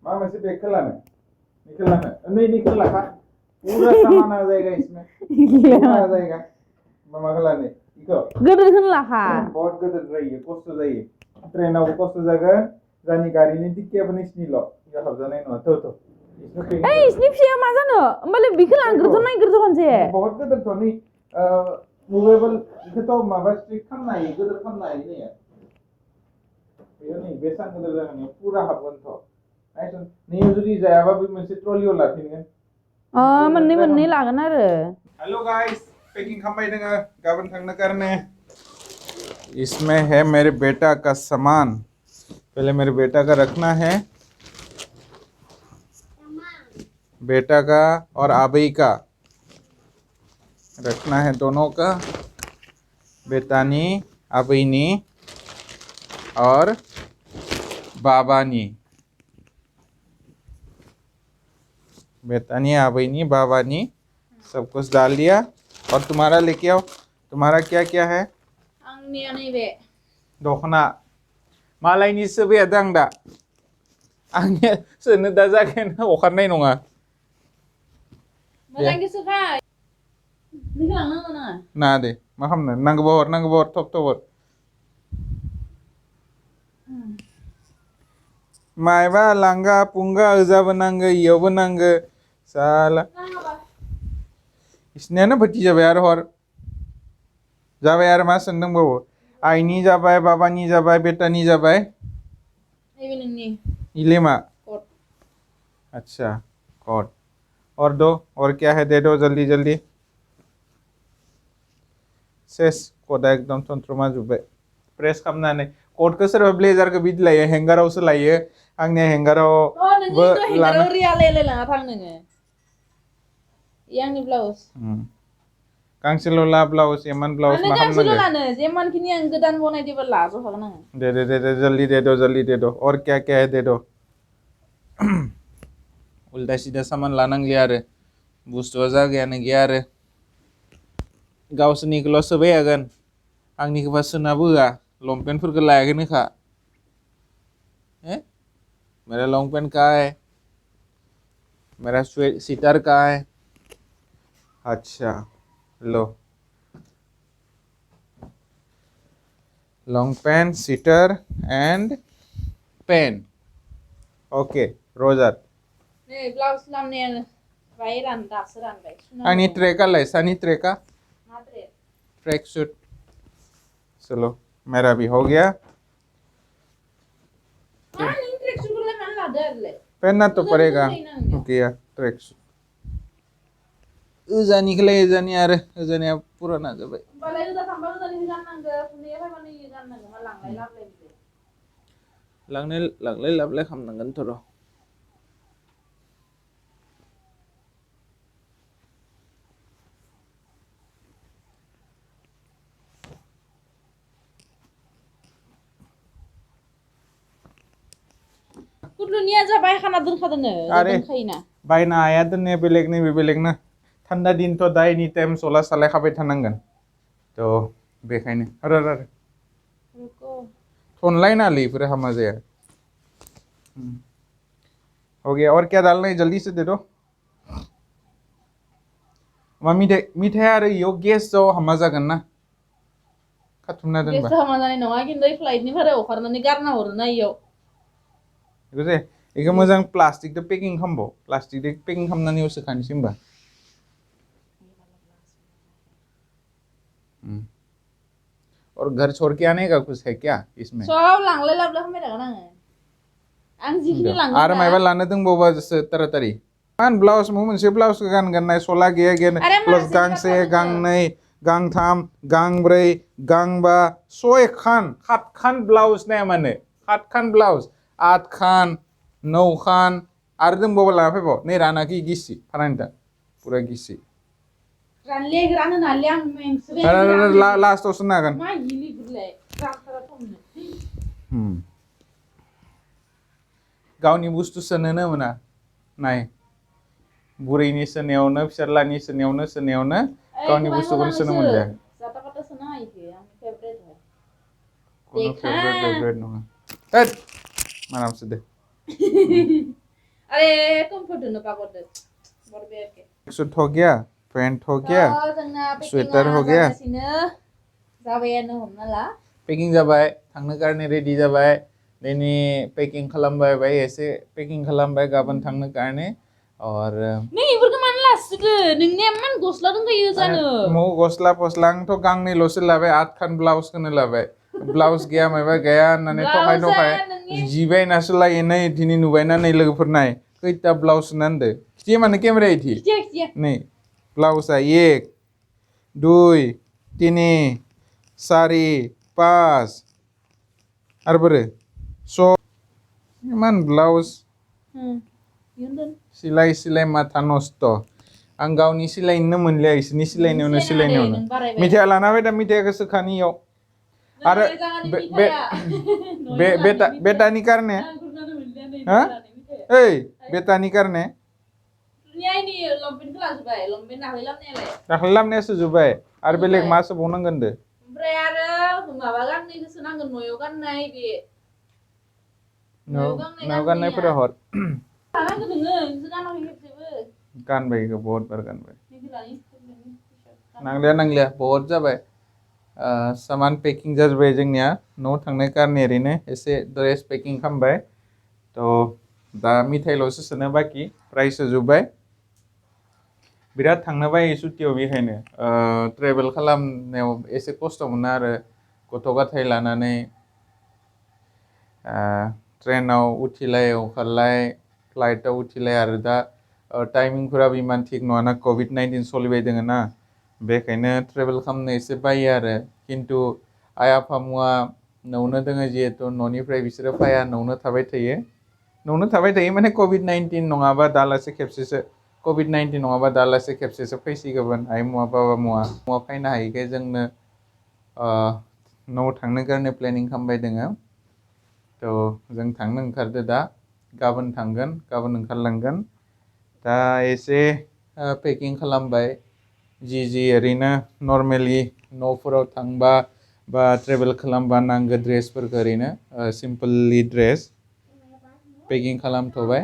माँ में से निकला नहीं निकला था पूरा सामान आ जाएगा इसमें पूरा आ जाएगा मामा खलाने इको गोदोर होनलाखा बहुत गदर जायो खस्थ' जायो ट्रेनावबो खस्थ' जागोन जानि गारिनि टिकेटआबो नोंसिनिल' इयाव हाबजानाय नङा थ' ओइ इसनि फिसाया मा जानो होमबालाय बिखौ लांग्रोथ' नायग्रोथ' खनसे बहुत गदरथ' नै मुवेबल इखौथ' माबा स्ट्रिक खालामनो हायो गदर खालामनो हायो नै बेयो नै बेसां गदर जागोन पूरा हाबगोनथ' नायसन नैयाव जुदि जायाबा बे मोनसे ट्रलियाव लाफिनगोन मोननै लागोन आरो हेलो गाइस पैकिंग खालामबाय दोङो गाबोन थांनो कारने इसमें है मेरे बेटा का सामान पहले मेरे बेटा का रखना है बेटा का और आबई का रखना है दोनों का बेतानी आबईनी और बाबानी बेतानी आबईनी बाबानी सब कुछ डाल दिया और तुम्हारा लेके आओ तुम्हारा क्या क्या है आंनिया नैबे दखना मालायनिसो बे दां दा आंनिया सोनो दा जागोन अखारनाय नङा मोजांखिसोखा नोंखौ लांनांगौ नाङा ना दे मा खालामनो नांगौबा हर थब हर मायबा लांगा पुंगा ओजाबो नांगो इयावबो नांगो साला इसनियानो भट्टी जाबाय आरो हर जाबाय आरो मा सोंदोंबावो आइनि जाबाय बाबानि जाबाय बेटानि जाबाय नैबे नोंनि इले मा कट अच्छा कोड और दो और क्या है दे दो जल्दी जल्दी सेस कोडा एकदम तंत्रमा जुबबाय प्रेस खालामनानै कोडखौ सोरबा ब्लेजारखौ बिदि लायो हेंगारावसो लायो आंनिया हेंगारावबो हेंगाराव रियालाय लाङा थां नोङो इ आंनि ब्लाउस गांसेल' ला ब्लाउस एमान ब्लाउस मा गांसेल' खालामनांगो लानो जेमानखिनि आं गोदान बनायदोबा लाजोबखागोन आङो दे जल्दी दे दो और क्या क्या है दे दो उल्टा सीधा सामान लानांगलिया आरो बुस्थुआ जागायानो गैया आरो गावसोरनिखौल' सोबाय हागोन आंनिखौबा सोनाबो होआ लंपेन्टफोरखौ लायाखैनोखा मेरा लॉन्ग पेंट कहाँ है मेरा स्वेटर कहाँ है अच्छा लो long pant sweater and pen okay रोजर नै ब्लाउस लामनायानो बाय दासो रानबाय आंनि ट्रेकालाय सानि ट्रेका मा ड्रेस ट्रैक सूट चलो मेरा भी हो गया मा नों ट्रेक सुटखौलाय मानो लादो आरोलाय पहनना तो पड़ेगा किया ट्रैक सूट ओजानिखौलाय ओजानि आरो ओजानिया पुराना जाबाय होमबालाय ओजा थांबा ओजानिखौ गाननांगो नैयाव फैबा नैयो गाननांगो मा लांलाय लाबोलाय लांलाय लाबोलाय खालामनांगोनथ' र' कुटलुनिया जा बायखाना दोनखादोंनो दोनखायोना बायनो हाया दोननाया बेलेग नैबे बेलेगनो थान्दा दिनथ' दा एनि टाइम सला सालायखाबाय थानांगोन थ' बेखायनो र' थनलायनालै इफोरो हामा जाया हो गया और क्या डालना है जल्दी से दे दो मा मिठाइ आरो इयाव गेसाव हामा जागोन ना खाथुमना दोनबा गेसाव हामा जानाय नङा खिन्थु फ्लाइटनिफ्राय अखारनानै गारना हरोना इयाव बेखौ जे बेखौ मोजां प्लास्टिकजों पेकिं खालामबाव प्लास्टिकजों पेकिं खालामनानै सोखानोसै होमबा और घर छोड़ के आने का कुछ है क्या इसमें सब लांलाय लाबोलाय खालामबाय थागोन आं जिखिनि लांगोन आरो मायबा लानो दंबावबा तारातारि मान ब्लाउस मोनसे ब्लाउसखौ गानगोन नाय सला गैया प्लास गांसे गांनै गांथाम गांब्रै गांबा सातखान ब्लाउस नाया मानो सातखान ब्लाउस आठखान नौखान आरो दंबावबा लाना फैबाव नै रानाखि गिसि फानानिथा पुरा गिसि लास्टाव सुनो हागोन गावनि बुस्थु सोनोनो मोना नाय बुरैनि सोनायावनो फिसाज्लानि सोनायावनो गावनि बुस्थुखौनो सोनो मोनलिया फेभरेट नङा मानामसो दे अरे कम्फर्ट होनो पागल बरबे के सूट हो गया पैंट हो गया जोंना स्वेटर हो गया जाबायानो हमना ला पैकिंग जाबाय थांनो कारने रेडी जाबाय दिनै पैकिंग खालामबाय बाय एसे पैकिंग खालामबाय गाबोन थांनो कारने और नों इफोरखौ मानो लासिगो नोंनिया मान गस्ला दंखायो जानो मौ गस्ला फस्ला आंथ' गांनैल'सो लाबाय 8खान ब्लाउसखौनो लाबाय ब्लाउस गैया माबा गैया होननानै थगाय जिबायनासो लायो नै दिनै नुबायना नै लोगोफोर नाय खैथा ब्लाउस होनना होनदो खिथिया मानो केमेरा इथि नै ब्लाउसआ 1 2 3 4 5 आरो बोरो स इमान ब्लाउस सिलाय सिलाय माथा नस्त आं गावनि सिलायनो मोनलिया इसोरनि सिलायनायावनो सिलायनायावनो मिथाइया लाना फैदा मिथाइखौ सोखानियाव आरो बेटानि कारने हा ओइ बेटानि कारने दाखालि लाबनायासो जोब्बाय आरो बेलेग मा सोबावनांगोन होनदो ओमफ्राय आरो माबा गाननायखौसो नांगोन न'याव गाननाय बे न'याव गाननायफोरा हर लानांगौ नोङो नोंसो गानाखै खेबसेबो गानबाय इखौ बहुत बार गानबाय नांलिया बहुत जाबाय सामान पेकिं जाजोब्बाय जोंनिया न'आव थांनाय कारने ओरैनो एसे ड्रेस पेकिं खालामबाय थ' दा मिथाइल'सो सोनो बाखि प्राइसआ जोब्बाय बिराद थांनो बायो सुटियाव बेखायनो ट्रेभेल खालामनायाव एसे खस्थ' मोनो आरो गथ' गथाय लानानै ट्रेनाव उथिलाय ओंखारलाय फ्लाइटआव उथिलाय आरो दा टाइमिंफोराबो इमान थिग नङाना COVID-19 सोलिबाय दोङो ना बेखायनो ट्रेभेल खालामनो एसे बायो आरो खिन्थु आइ आफामुआ न'आवनो दोङो जिहेतु न'निफ्राय बिसोरो फाया न'आवनो थाबाय थायो माने COVID-19 नङाबा दालासे खेबसेसो COVID-19 नङाबा दालासे खेबसेसो फैसिगोन आइ मुवा बाबा मुवा फैनो हायिखाय जोंनो न'आव थांनो कारने प्लेनिं खालामबाय दोङो थ' जों थांनो ओंखारदो दा गाबोन थांगोन गाबोन ओंखारलांगोन दा एसे पेकिं खालामबाय जि ओरैनो नर्मेलि न'फोराव थांबा बा ट्रेभेल खालामबा नांगौ ड्रेसफोरखौ ओरैनो सिम्पलि ड्रेस पेकिं खालामथ'बाय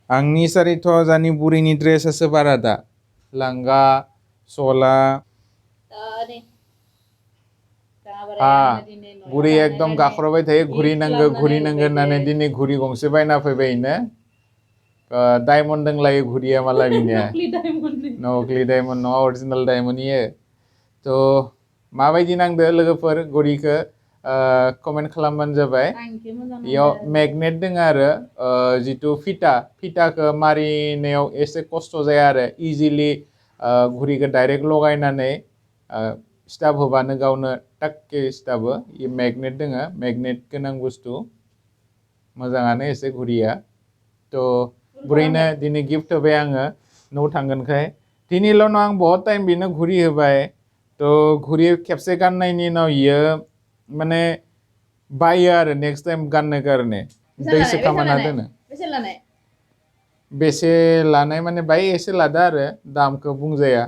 आंनि सारिथ' जानि बुरिनि ड्रेसासो बारा दा लांगा सला बुरि एकदम गाख्रबाय थायो घुरि नांगौ होननानै दिनै घुरि गंसे बायना फैबायनो डायमन्ड दंलायो घुरिया मालाय बिनिया नकलि डायमन्ड नङा अरिजिनेल डायमन्ड इयो थ' माबायदि नांदो लोगोफोर घुरिखौ कमेन्ट खालामबानो जाबाय इयाव मेगनेट दङ आरो जिथु फिटाखौ मारिनायाव एसे खस्थ' जाया आरो इजिलि घुरिखौ डाइरेक्ट लगायनानै स्टाफ होबानो गावनो टाक्के स्टाफो मेगनेट दङ मेगनेट गोनां बुस्थु मोजाङानो एसे घुरिया थ' बुरैनो दिनै गिफ्ट होबाय आङो न'आव थांगोनखाय दिनैल' नङा आं बहुत टाइम बेनो घुरि होबाय थ' घुरि खेबसे गाननायनि उनाव इयो माने बायो आरो नेक्स्ट टाइम गाननो कारने दै सोखामाना दोनो बेसे लानाय माने बाय एसे लादा आरो दामखौ बुंजाया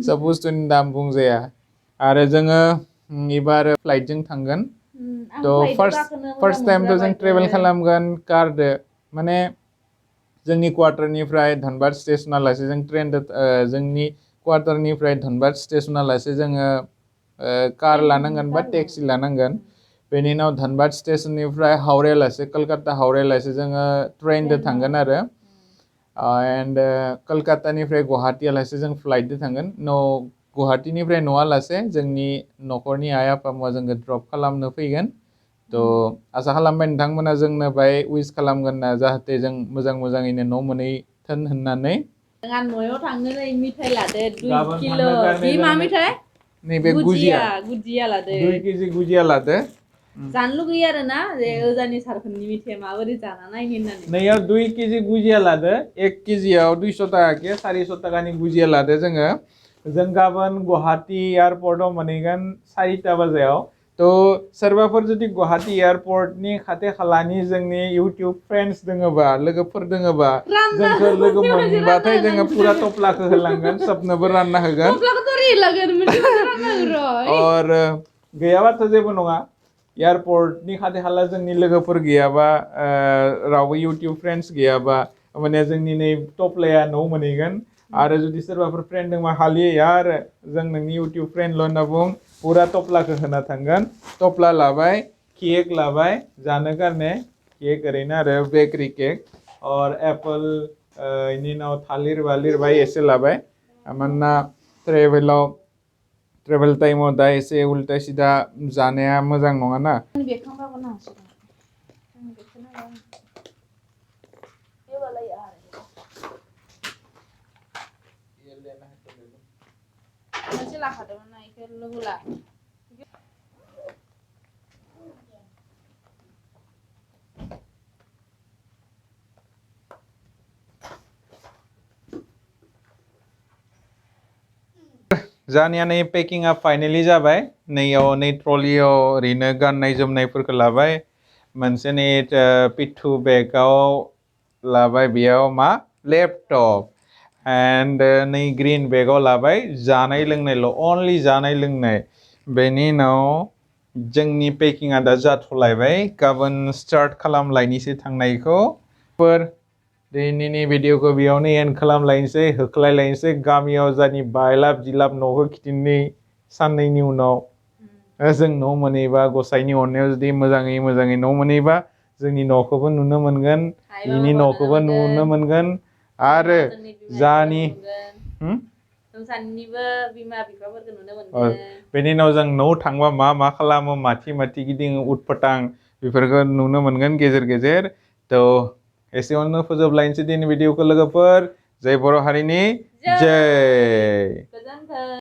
सब बुस्थुनि दाम बुंजाया आरो जोङो एबार फ्लाइटजों थांगोन थ' फार्स्ट टाइमथ' जों ट्रेभेल खालामगोन कारदो माने जोंनि क्वार्टारनिफ्राय धनबाद स्टेसनालासे जों ट्रेनदो जोंनि क्वार्टारनिफ्राय धनबाद स्टेसनालासे जोङो कार लानांगोन बा टेक्सि लानांगोन बेनि उनाव धनबाद स्टेसननिफ्राय हावड़ायालासे कलकाता हावड़ायालासे जोङो ट्रेनदो थांगोन आरो एन्ड कलकातानिफ्राय गुवाहाटीयालासे जों फ्लाइटदो थांगोन गुवाहाटीनिफ्राय न'आलासे जोंनि न'खरनि आइ आफामुआ जोंखौ ड्रप खालामनो फैगोन थ' आसा खालामबाय नोंथांमोना जोंनो बाय उइस खालामगोन ना जाहाथे जों मोजाङैनो न' मोनहैथों होननानै जोंहा न'आव थांनो नै मिथाइ लादो 2 किल' बि मा मिथाइ नैबे गुजिया लादो 2 केजि गुजिया लादो जानो लुगैयो आरो ना जे ओजानि सारफोरनि मिथाइया माबोरै जाना नायनो होननानै नैयाव 2 केजि गुजिया लादो 1 केजियाव 200 टाका 400 टाकानि गुजिया लादो जों गाबोन गुवाहाटी एयारपर्टआव मोनहैगोन 4टा बाजायाव थ' सोरबाफोर जुदि गुवाहाटी एयारपर्टनि खाथि खालानि जोंनि इउटिउब फ्रेन्ड्स दोङोबा लोगोफोर दोङोबा जोंखौ लोगो मोनबाथाय जोङो पुरा टप्लाखौ होलांगोन सबनोबो रानना होगोन और गैयाबाथ' जेबो नङा एयारपर्टनि खाथि खाला जोंनि लोगोफोर गैयाबा रावबो इउटुब फ्रेन्ड्स गैयाबा माने जोंनि नै टप्लाया न' मोनहैगोन आरो जुदि सोरबाफोर फ्रेन्ड दंबा हालि यार जों नोंनि इउटुब फ्रेन्डल' होनना बुं फुरा टप्लाखौ होना थांगोन टप्ला लाबाय केक लाबाय जानो कारने केक ओरैनो आरो बेकरि केक और एप्पल इनि उनाव थालिर वालिर बाय एसे लाबाय मानोना ट्रेभेल टाइमाव दा एसे उल्टा सिदा जानाया मोजां नङाना बेखांबाबो नांसिगोन आं बेखौनो बेबालाय आरो मोनसे लाखादोंमोन ना इखौ लोगो ला जानिया नै पेकिंआ फाइनेलि जाबाय नैयाव नै ट्रलियाव ओरैनो गाननाय जोमनायफोरखौ लाबाय मोनसे नै पिट्ठू बेगाव लाबाय बेयाव मा लेपटप एन्ड नै ग्रीन बेगाव लाबाय जानाय लोंनायल' अनलि जानाय लोंनाय बेनि उनाव जोंनि पेकिंआ दा जाथ'लायबाय गाबोन स्टार्ट खालामलायनोसै थांनायखौ दिनैनि भिडिअखौ बेयावनो एन्ड खालामलायनोसै होख्लायलायनोसै गामियाव जानि बायलाब जिलाब न'खौ खिथिनोसै साननैनि उनाव जों न' मोनहैबा गसाइनि अननायाव जुदि मोजाङै न' मोनहैबा जोंनि न'खौबो नुनो मोनगोन इनि न'खौबो नुनो मोनगोन आरो जानि साननिबो बिमा बिफाफोरखौ नुनो मोनगोन बेनि उनाव जों न'आव थांबा मा खालामो माथि गिदिङो उटपटां बेफोरखौ नुनो मोनगोन गेजेर थ' एसेयावनो फोजोबलायनोसै दिनै भिडिअखौ लोगोफोर जय बर' हारिनि जय गोजोन्थों